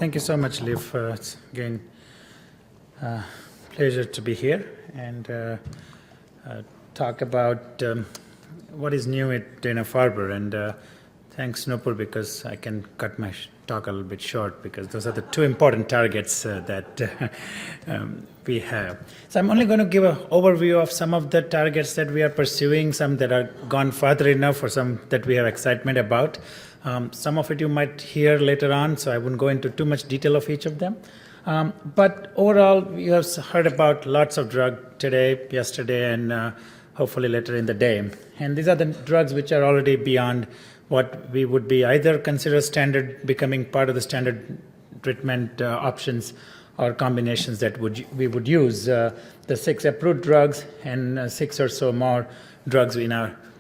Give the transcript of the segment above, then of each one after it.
Thank you so much, Liv. It's again pleasure to be here and talk about what is new at Dana-Farber. And thanks, Nupur, because I can cut my talk a little bit short because those are the two important targets that we have. So I'm only going to give an overview of some of the targets that we are pursuing, some that are gone further enough, or some that we have excitement about. Some of it you might hear later on, so I wouldn't go into too much detail of each of them. But overall, you have heard about lots of drugs today, yesterday, and hopefully later in the day. And these are the drugs which are already beyond what we would be either consider standard, becoming part of the standard treatment options or combinations that we would use. The 6 approved drugs and 6 or so more drugs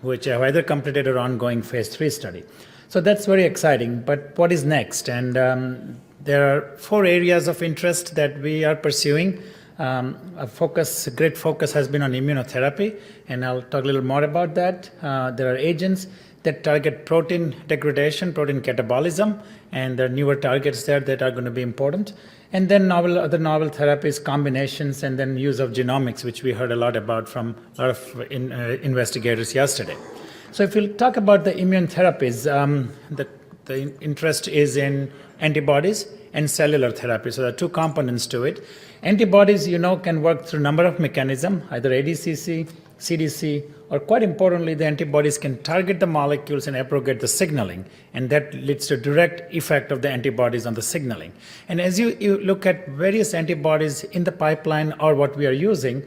which have either completed or ongoing phase 3 study. So that's very exciting, but what is next? And there are 4 areas of interest that we are pursuing. Great focus has been on immunotherapy, and I'll talk a little more about that. There are agents that target protein degradation, protein catabolism, and there are newer targets there that are going to be important. And then other novel therapies, combinations, and then use of genomics, which we heard a lot about from a lot of investigators yesterday. So if we'll talk about the immune therapies, the interest is in antibodies and cellular therapy. So there are 2 components to it. Antibodies, can work through a number of mechanisms, either ADCC, CDC, or quite importantly, the antibodies can target the molecules and abrogate the signaling, and that leads to direct effect of the antibodies on the signaling. And as you look at various antibodies in the pipeline or what we are using,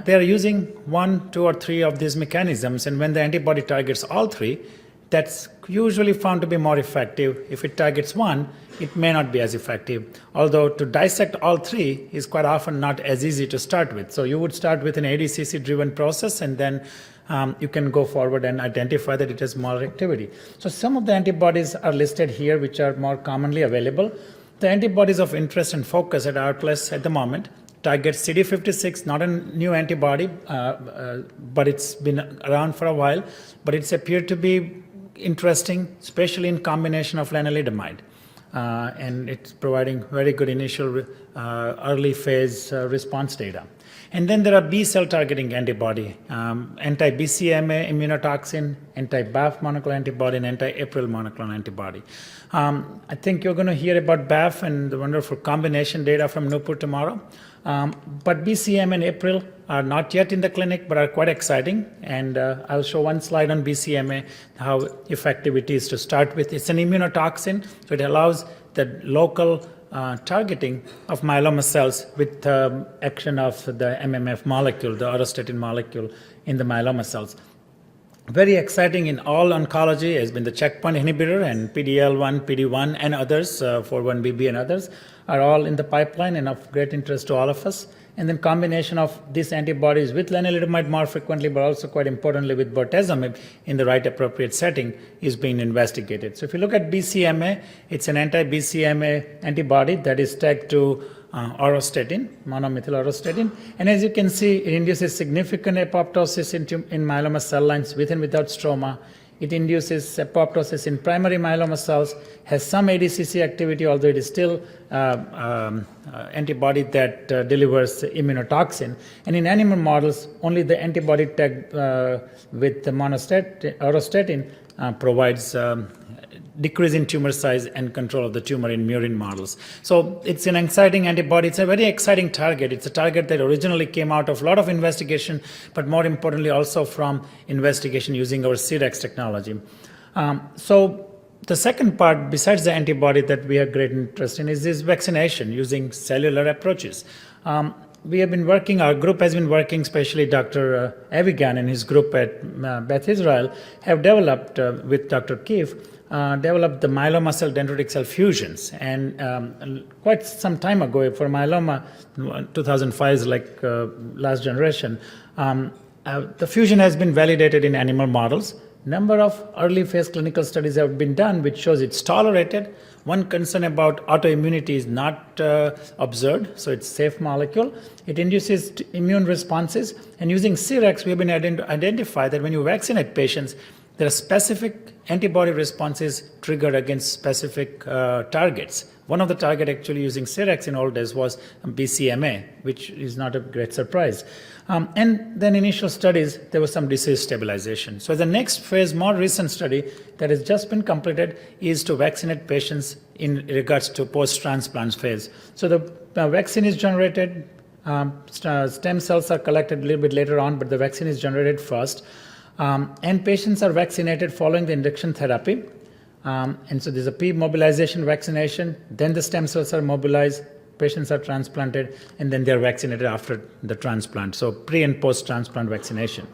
they are using 1, 2, or 3 of these mechanisms, and when the antibody targets all 3, that's usually found to be more effective. If it targets 1, it may not be as effective, although to dissect all 3 is quite often not as easy to start with. So you would start with an ADCC-driven process, and then you can go forward and identify that it has more activity. So some of the antibodies are listed here, which are more commonly available. The antibodies of interest and focus at our place at the moment target CD56, not a new antibody, but it's been around for a while, but it's appeared to be interesting, especially in combination of lenalidomide. And it's providing very good initial early phase response data. And then there are B-cell targeting antibody, anti-BCMA immunotoxin, anti-BAFF monoclonal antibody, and anti-APRIL monoclonal antibody. I think you're going to hear about BAFF and the wonderful combination data from Nupur tomorrow. But BCMA and APRIL are not yet in the clinic, but are quite exciting. And I'll show one slide on BCMA, how effective it is to start with. It's an immunotoxin, so it allows the local targeting of myeloma cells with action of the MMF molecule, the auristatin molecule in the myeloma cells. Very exciting in all oncology has been the checkpoint inhibitor and PD-L1, PD-1, and others, 4-1BB and others, are all in the pipeline and of great interest to all of us. And then combination of these antibodies with lenalidomide more frequently, but also quite importantly with bortezomib in the right appropriate setting is being investigated. So if you look at BCMA, it's an anti-BCMA antibody that is tagged to auristatin, monomethyl auristatin. And as you can see, it induces significant apoptosis in myeloma cell lines with and without stroma. It induces apoptosis in primary myeloma cells, has some ADCC activity, although it is still antibody that delivers immunotoxin. And in animal models, only the antibody tagged with the auristatin provides decrease in tumor size and control of the tumor in murine models. So it's an exciting antibody. It's a very exciting target. It's a target that originally came out of a lot of investigation, but more importantly also from investigation using our CREX technology. So the second part, besides the antibody that we have great interest in, is this vaccination using cellular approaches. We have been working, our group has been working, especially Dr. Avigan and his group at Beth Israel have developed, with Dr. Keefe, developed the myeloma cell dendritic cell fusions. And quite some time ago, for myeloma, 2005 is like last generation, the fusion has been validated in animal models. Number of early phase clinical studies have been done, which shows it's tolerated. One concern about autoimmunity is not observed, so it's a safe molecule. It induces immune responses, and using CREX, we have been able to identify that when you vaccinate patients, there are specific antibody response is triggered against specific targets. One of the target actually using Cerex in old days was BCMA, which is not a great surprise. And then initial studies, there was some disease stabilization. So the next phase, more recent study that has just been completed is to vaccinate patients in regards to post-transplant phase. So the vaccine is generated, stem cells are collected a little bit later on, but the vaccine is generated first. And patients are vaccinated following the induction therapy. And so there's a pre-mobilization vaccination, then the stem cells are mobilized, patients are transplanted, and then they're vaccinated after the transplant. So pre and post-transplant vaccination.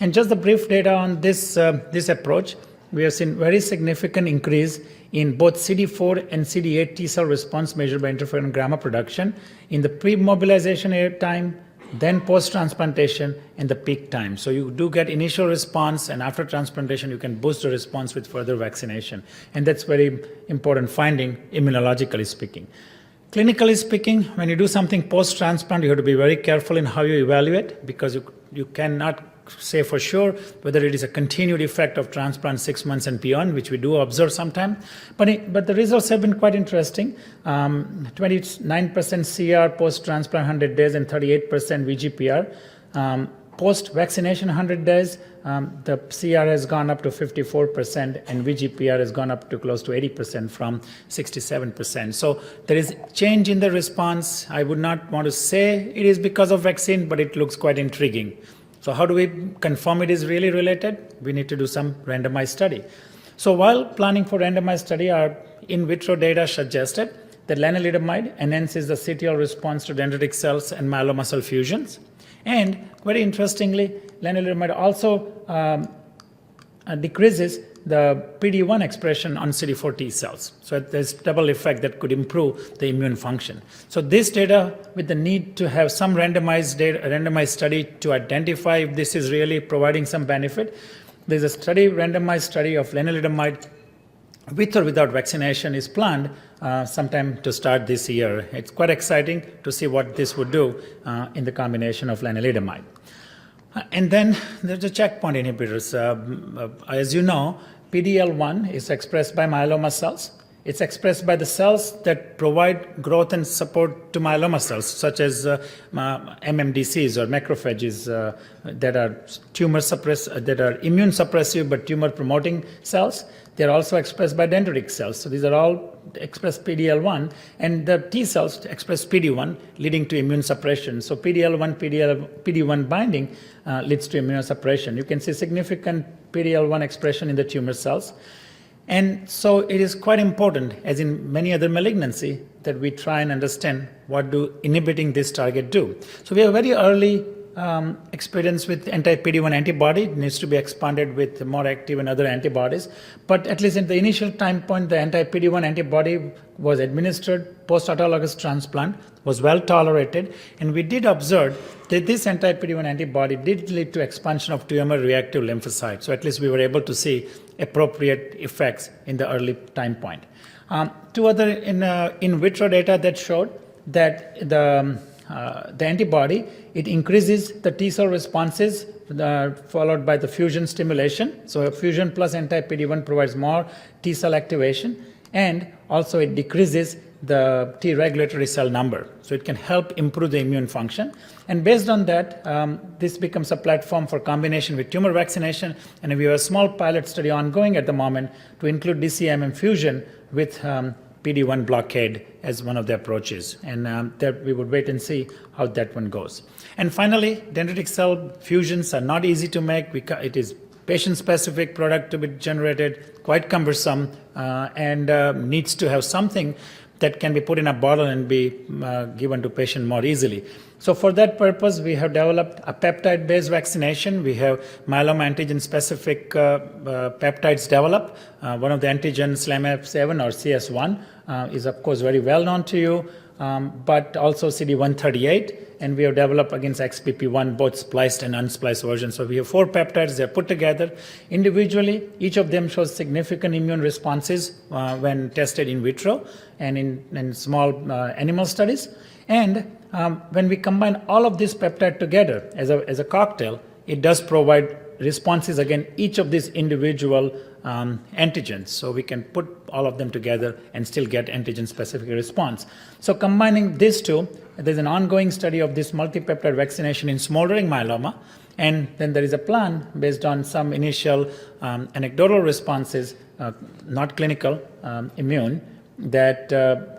And just the brief data on this approach, we have seen very significant increase in both CD4 and CD8 T cell response measured by interferon gamma production in the pre-mobilization time, then post-transplantation, and the peak time. So you do get initial response, and after transplantation, you can boost the response with further vaccination. And that's very important finding, immunologically speaking. Clinically speaking, when you do something post-transplant, you have to be very careful in how you evaluate, because you cannot say for sure whether it is a continued effect of transplant 6 months and beyond, which we do observe sometimes. But the results have been quite interesting. 29% CR post-transplant 100 days and 38% VGPR. Post-vaccination 100 days, the CR has gone up to 54% and VGPR has gone up to close to 80% from 67%. So there is change in the response. I would not want to say it is because of vaccine, but it looks quite intriguing. So how do we confirm it is really related? We need to do some randomized study. So while planning for randomized study, our in vitro data suggested that lenalidomide enhances the CTL response to dendritic cells and myeloma cell fusions. And very interestingly, lenalidomide also decreases the PD-1 expression on CD4 T cells. So there's double effect that could improve the immune function. So this data, with the need to have some randomized study to identify if this is really providing some benefit, there's a randomized study of lenalidomide with or without vaccination is planned sometime to start this year. It's quite exciting to see what this would do in the combination of lenalidomide. And then there's the checkpoint inhibitors. As you know, PD-L1 is expressed by myeloma cells. It's expressed by the cells that provide growth and support to myeloma cells, such as MMDCs or macrophages that are immune suppressive but tumor promoting cells. They're also expressed by dendritic cells. So these are all express PD-L1, and the T cells express PD-1, leading to immune suppression. So PD-L1, PD-1 binding leads to immunosuppression. You can see significant PD-L1 expression in the tumor cells. And so it is quite important, as in many other malignancy, that we try and understand what do inhibiting this target do. So we have very early experience with anti-PD-1 antibody. It needs to be expanded with more active and other antibodies. But at least in the initial time point, the anti-PD-1 antibody was administered post-autologous transplant, was well tolerated, and we did observe that this anti-PD-1 antibody did lead to expansion of tumor-reactive lymphocytes. So at least we were able to see appropriate effects in the early time point. Two other in vitro data that showed that the antibody, it increases the T cell responses followed by the fusion stimulation. So fusion plus anti-PD-1 provides more T cell activation, and also it decreases the T regulatory cell number. So it can help improve the immune function. And based on that, this becomes a platform for combination with tumor vaccination. And we have a small pilot study ongoing at the moment to include DCMM fusion with PD-1 blockade as one of the approaches. And that we would wait and see how that one goes. And finally, dendritic cell fusions are not easy to make. It is patient-specific product to be generated, quite cumbersome, and needs to have something that can be put in a bottle and be given to patient more easily. So for that purpose, we have developed a peptide-based vaccination. We have myeloma antigen-specific peptides developed. One of the antigens, SLAMF7 or CS1, is of course very well known to you, but also CD138. And we have developed against XPP1, both spliced and unspliced versions. So we have 4 peptides. They're put together individually. Each of them shows significant immune responses when tested in vitro and in small animal studies. And when we combine all of this peptide together as a cocktail, it does provide responses against each of these individual antigens. So we can put all of them together and still get antigen-specific response. So combining these two, there's an ongoing study of this multipeptide vaccination in smoldering myeloma. And then there is a plan based on some initial anecdotal responses, not clinical, immune, that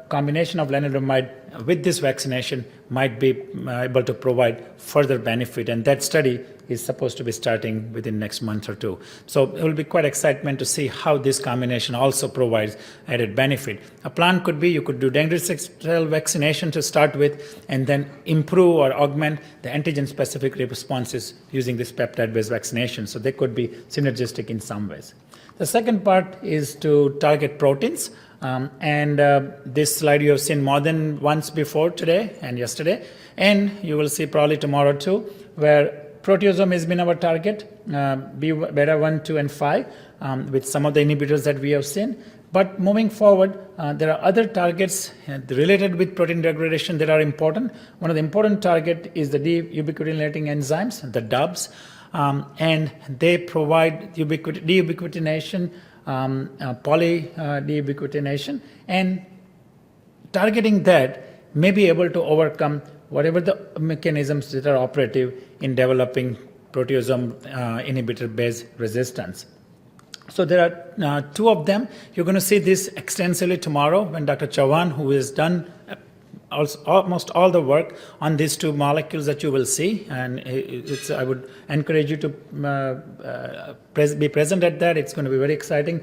combination of lenalidomide with this vaccination might be able to provide further benefit. And that study is supposed to be starting within next month or two. So it will be quite excitement to see how this combination also provides added benefit. A plan could be you could do dengue cell vaccination to start with and then improve or augment the antigen-specific responses using this peptide-based vaccination. So they could be synergistic in some ways. The second part is to target proteins. This slide you have seen more than once before today and yesterday, and you will see probably tomorrow too, where proteasome has been our target, beta 1, 2, and 5, with some of the inhibitors that we have seen. But moving forward, there are other targets related with protein degradation that are important. One of the important targets is the deubiquitinating enzymes, the DUBs, and they provide deubiquitination, poly-deubiquitination, and targeting that may be able to overcome whatever the mechanisms that are operative in developing proteasome inhibitor-based resistance. So there are two of them. You're going to see this extensively tomorrow when Dr. Chauhan, who has done almost all the work on these two molecules that you will see, and I would encourage you to be present at that. It's going to be very exciting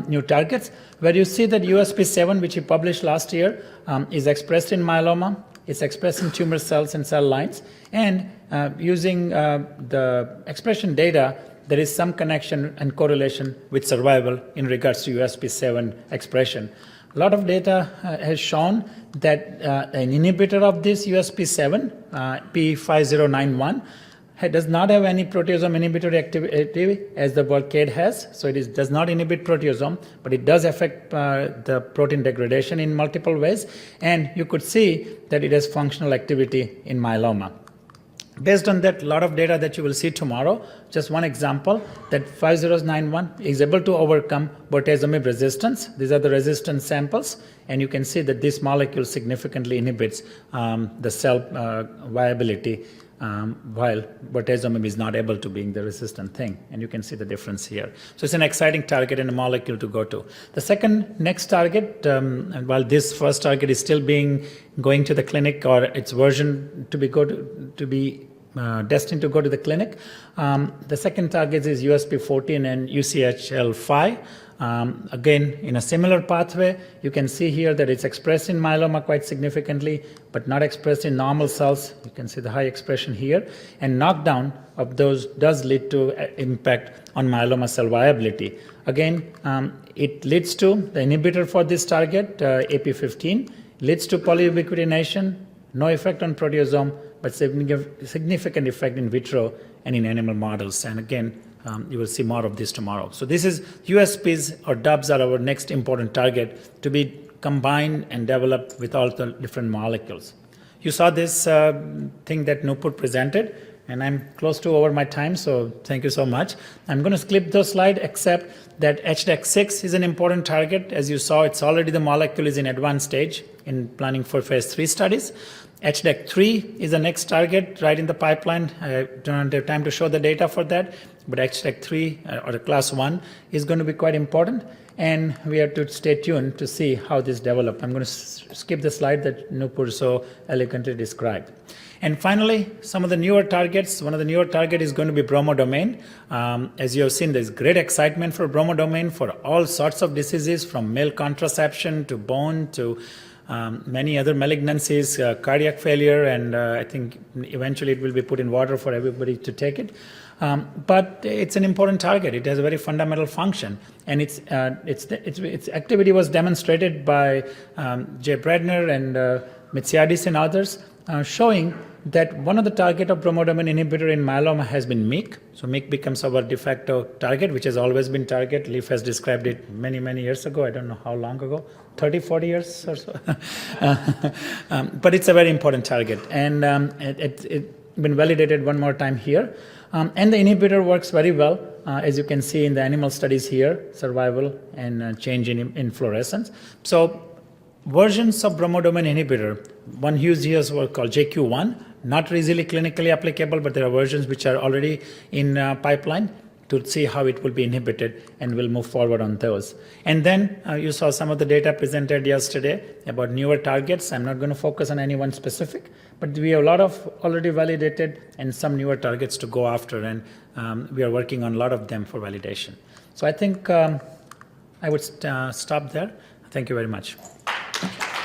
new targets, where you see that USP7, which he published last year, is expressed in myeloma. It's expressed in tumor cells and cell lines, and using the expression data, there is some connection and correlation with survival in regards to USP7 expression. A lot of data has shown that an inhibitor of this USP7, P5091, does not have any proteasome inhibitory activity as the Velcade has. So it does not inhibit proteasome, but it does affect the protein degradation in multiple ways. And you could see that it has functional activity in myeloma. Based on that, a lot of data that you will see tomorrow, just one example, that 5091 is able to overcome bortezomib resistance. These are the resistance samples, and you can see that this molecule significantly inhibits the cell viability, while bortezomib is not able to be the resistant thing, and you can see the difference here. So it's an exciting target and a molecule to go to. The second next target, and while this first target is still going to the clinic, or its version to be destined to go to the clinic, the second target is USP14 and UCHL5. Again, in a similar pathway, you can see here that it's expressed in myeloma quite significantly, but not expressed in normal cells. You can see the high expression here. And knockdown of those does lead to impact on myeloma cell viability. Again, it leads to the inhibitor for this target, AP15, leads to polyubiquitination, no effect on proteasome, but significant effect in vitro and in animal models. And again, you will see more of this tomorrow. So this is USPs or DUBs are our next important target to be combined and developed with all the different molecules. You saw this thing that Nupur presented, and I'm close to over my time, so thank you so much. I'm going to skip those slides, except that HDAC6 is an important target. As you saw, it's already the molecule is in advanced stage in planning for phase 3 studies. HDAC3 is the next target right in the pipeline. I don't have time to show the data for that, but HDAC3 or the class 1 is going to be quite important, and we have to stay tuned to see how this develops. I'm going to skip the slide that Nupur so elegantly described. And finally, some of the newer targets. One of the newer targets is going to be bromodomain. As you have seen, there's great excitement for bromodomain for all sorts of diseases, from male contraception to bone to many other malignancies, cardiac failure, and I think eventually it will be put in water for everybody to take it. But it's an important target. It has a very fundamental function, and its activity was demonstrated by Jay Bredner and Mitsiadis and others, showing that one of the target of bromodomain inhibitor in myeloma has been MEK. So MEK becomes our de facto target, which has always been target. Leaf has described it many, many years ago. I don't know how long ago, 30, 40 years or so. But it's a very important target. And been validated one more time here. And the inhibitor works very well, as you can see in the animal studies here, survival and change in fluorescence. So versions of bromodomain inhibitor, one huge years were called JQ1, not easily clinically applicable, but there are versions which are already in pipeline to see how it will be inhibited, and we'll move forward on those. And then you saw some of the data presented yesterday about newer targets. I'm not going to focus on any one specific, but we have a lot of already validated and some newer targets to go after, and we are working on a lot of them for validation. So I think I would stop there. Thank you very much.